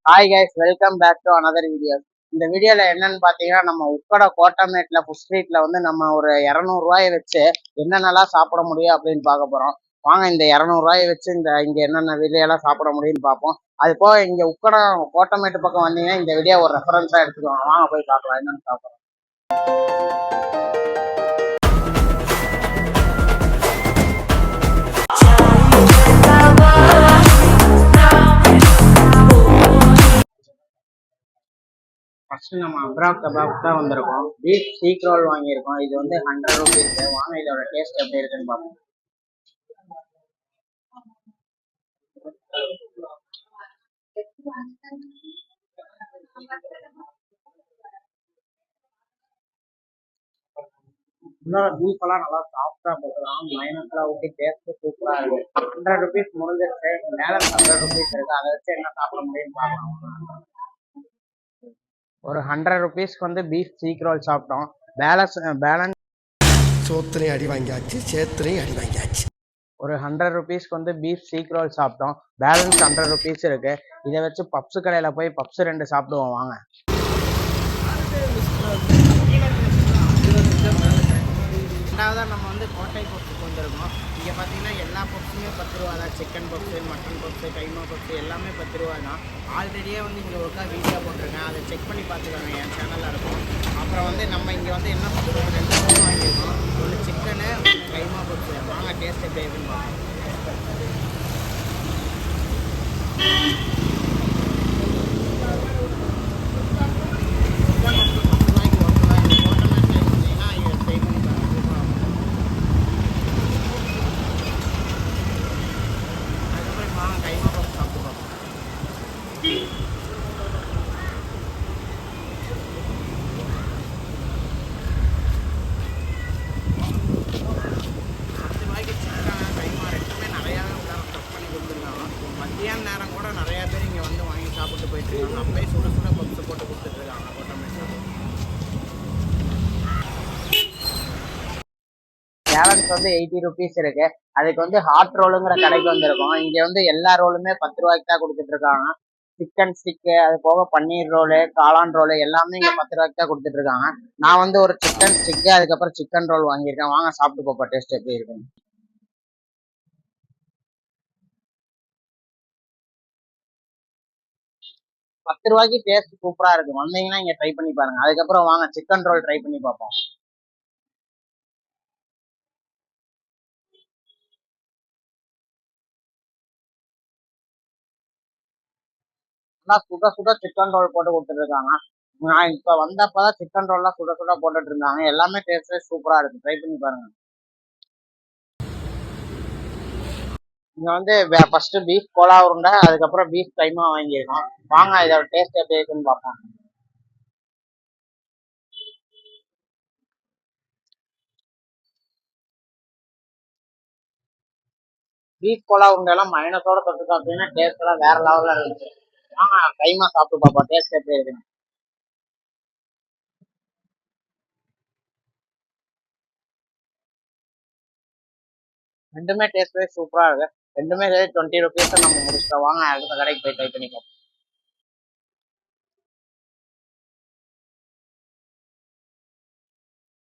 Hi guys, welcome back to another video. இந்த வீடியோல என்னன்னு பாத்தீங்கன்னா, நம்ம உக்கட கோட்டமேட்ல ஃபுட் ஸ்ட்ரீட்ல வந்து நம்ம ஒரு 200 ரூபாயை வச்சு என்னென்னலாம் சாப்பிட முடியும் அப்படின்னு பார்க்க போறோம். வாங்க இந்த 200 ரூபாயை வச்சு இங்க என்னென்ன வீடியோலாம் சாப்பிட முடியும்னு பார்ப்போம். அது போக இங்க உக்கடம் கோட்டமேட்டு பக்கம் வந்தீங்கன்னா இந்த வீடியோ ஒரு ரெஃபரன்ஸா எடுத்துக்கோங்க. வாங்க போய் பார்க்கலாம் என்னன்னு சாப்பிடுறோம். ஃபர்ஸ்ட் நம்ம அப்ராக் கபாப் தான் வந்திருக்கோம். பீஃப் சீக் ரோல் வாங்கியிருக்கோம். இது வந்து 100 ருபீஸ். வாங்க இதோட டேஸ்ட் எப்படி இருக்குன்னு பார்ப்போம். இன்னொரு பீஃப் எல்லாம் நல்லா சாஃப்டா போட்டுக்கலாம். மைனஸ்லாம் ஊற்றி டேஸ்ட் சூப்பரா இருக்கு. 100 ருபீஸ் முடிஞ்சிருச்சு. மேல 100 ருபீஸ் இருக்கு. அதை வச்சு என்ன சாப்பிட முடியும்னு பார்க்கலாம். ஒரு 100 ருபீஸ்க்கு வந்து பீஃப் சீக் ரோல் சாப்பிட்டோம். பேலன்ஸ் சோத்துலையும் அடி வாங்கியாச்சு, சேத்துலையும் அடி வாங்கியாச்சு. ஒரு 100 ருபீஸ்க்கு வந்து பீஃப் சீக் ரோல் சாப்பிட்டோம். பேலன்ஸ் 100 ருபீஸ் இருக்கு. இதை வச்சு பப்ஸ் கடையில் போய் பப்ஸ் 2 சாப்பிடுவோம் வாங்க. ரெண்டாவதாக நம்ம வந்து கோட்டை பப்ஸுக்கு வந்திருக்கோம். இங்கே பார்த்தீங்கன்னா எல்லா பப்ஸுமே 10 ரூபா தான். சிக்கன் பப்ஸு, மட்டன் பப்ஸு, கைமா பப்ஸு எல்லாமே 10 ரூபா தான். ஆல்ரெடியே வந்து இங்கே ஒருக்கா வீடியோ போட்டிருக்கேன். அதை செக் பண்ணி பார்த்துக்கோங்க, என் சேனலில் இருக்கும். அப்புறம் வந்து நம்ம இங்கே வந்து என்ன பண்ணுறோம், 2 பப்ஸ் வாங்கியிருக்கோம். ஒன்று சிக்கனு, ஒன்று கைமா பப்ஸு. வாங்க டேஸ்ட் எப்படி இருக்குன்னு பார்ப்போம். மத்தியான நேரம் கூட நிறையா பேர் இங்கே வந்து வாங்கி சாப்பிட்டு போயிட்டு இருக்காங்க. அப்படியே சுட சுட பப்ஸ் போட்டு கொடுத்துட்டு இருக்காங்க கோட்டமேட்டில். பேலன்ஸ் வந்து 80 ருபீஸ் இருக்கு. அதுக்கு வந்து ஹாட் ரோலுங்கிற கடைக்கு வந்திருக்கோம். இங்கே வந்து எல்லா ரோலுமே 10 ரூபாய்க்கு தான் கொடுத்துட்டு இருக்காங்க. சிக்கன் ஸ்டிக்கு, அது போக பன்னீர் ரோலு, காளான் ரோலு எல்லாமே இங்கே 10 ரூபாய்க்கு தான் கொடுத்துட்டு இருக்காங்க. நான் வந்து ஒரு சிக்கன் ஸ்டிக்கு, அதுக்கப்புறம் சிக்கன் ரோல் வாங்கியிருக்கேன். வாங்க சாப்பிட்டு போப்பா டேஸ்ட் எப்படி இருக்குன்னு. 10 ரூபாய்க்கு டேஸ்ட் சூப்பரா இருக்கு. வந்தீங்கன்னா இங்க ட்ரை பண்ணி பாருங்க. அதுக்கப்புறம் வாங்க சிக்கன் ரோல் ட்ரை பண்ணி பார்ப்போம். நல்லா சுட சுட சிக்கன் ரோல் போட்டு கொடுத்துருக்காங்க. நான் இப்ப வந்தப்பதான் சிக்கன் ரோல்லாம் சுட சுட போட்டுட்டு இருந்தாங்க. எல்லாமே டேஸ்ட் சூப்பரா இருக்கு. ட்ரை பண்ணி பாருங்க. இங்க வந்து ஃபர்ஸ்ட் பீஃப் கோலா உருண்டை, அதுக்கப்புறம் பீஃப் கைமா வாங்கியிருக்கோம். வாங்க இதோட டேஸ்ட் எப்படி இருக்குன்னு பார்ப்போம். பீஃப் கோலா உருண்டையெல்லாம் மைனஸோட தொட்டு சாப்பிட்டீங்கன்னா டேஸ்ட் எல்லாம் வேற லெவல்ல இருந்துச்சு. வாங்க கைமா சாப்பிட்டு பார்ப்போம் டேஸ்ட் எப்படி இருக்குன்னு. ரெண்டுமே டேஸ்ட் வைஸ் சூப்பரா இருக்கு. ரெண்டுமே 20 ருபீஸ் நம்ம முடிச்சிட்டோம். வாங்க அடுத்த கடைக்கு போய் ட்ரை பண்ணி பார்ப்போம்.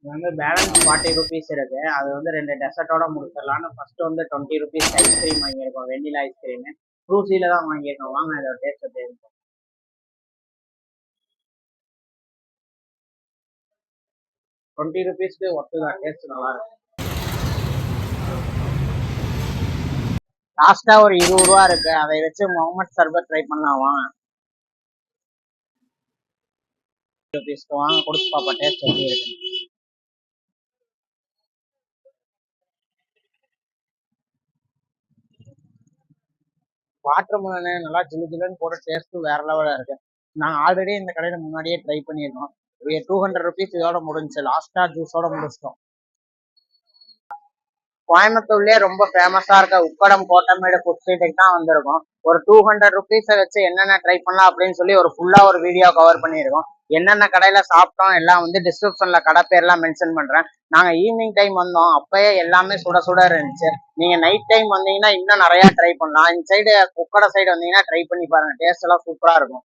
இது வந்து பேலன்ஸ் 40 ருபீஸ் இருக்கு. அது வந்து 2 டெசர்ட்டோட முடிச்சிடலான்னு ஃபர்ஸ்ட் வந்து 20 ருபீஸ் ஐஸ்கிரீம் வாங்கியிருக்கோம். வெண்ணிலா ஐஸ்கிரீம் ப்ரூசியில தான் வாங்கியிருக்கோம். வாங்க இதோட டேஸ்ட் எப்படி இருக்கும். 20 ருபீஸ்க்கு ஒத்துதான். டேஸ்ட் நல்லா இருக்கு. லாஸ்டா ஒரு 20 ரூபா இருக்கு. அதை வச்சு முகமது சர்பத் ட்ரை பண்ணலாம். வாங்க ருபீஸ்க்கு வாங்க கொடுத்து பாப்பா டேஸ்ட் எப்படி இருக்கு. வாட்டர் மெலனு நல்லா ஜில்லு ஜில்லுன்னு போட்டு டேஸ்ட்டும் வேற லெவலில் இருக்கு. நாங்கள் ஆல்ரெடி இந்த கடையில் முன்னாடியே ட்ரை பண்ணியிருக்கோம். 200 ருபீஸ் இதோட முடிஞ்சு. லாஸ்டா ஜூஸோட முடிச்சிட்டோம். கோயம்புத்தூர்லயே ரொம்ப ஃபேமஸா இருக்க உக்கடம் கோட்டமேடு ஃபுட் ஸ்ட்ரீட்டுக்கு தான் வந்திருக்கோம். ஒரு 200 ருபீஸை வச்சு என்னென்ன ட்ரை பண்ணலாம் அப்படின்னு சொல்லி ஒரு ஃபுல்லா ஒரு வீடியோ கவர் பண்ணியிருக்கோம். என்னென்ன கடையில சாப்பிட்டோம் எல்லாம் வந்து டிஸ்கிரிப்ஷன்ல கடை பேர்லாம் மென்ஷன் பண்றேன். நாங்க ஈவினிங் டைம் வந்தோம், அப்பயே எல்லாமே சுட சுட இருந்துச்சு. நீங்க நைட் டைம் வந்தீங்கன்னா இன்னும் நிறைய ட்ரை பண்ணலாம். இந்த சைடு உக்கடை சைடு வந்தீங்கன்னா ட்ரை பண்ணி பாருங்க. டேஸ்ட் எல்லாம் சூப்பரா இருக்கும்.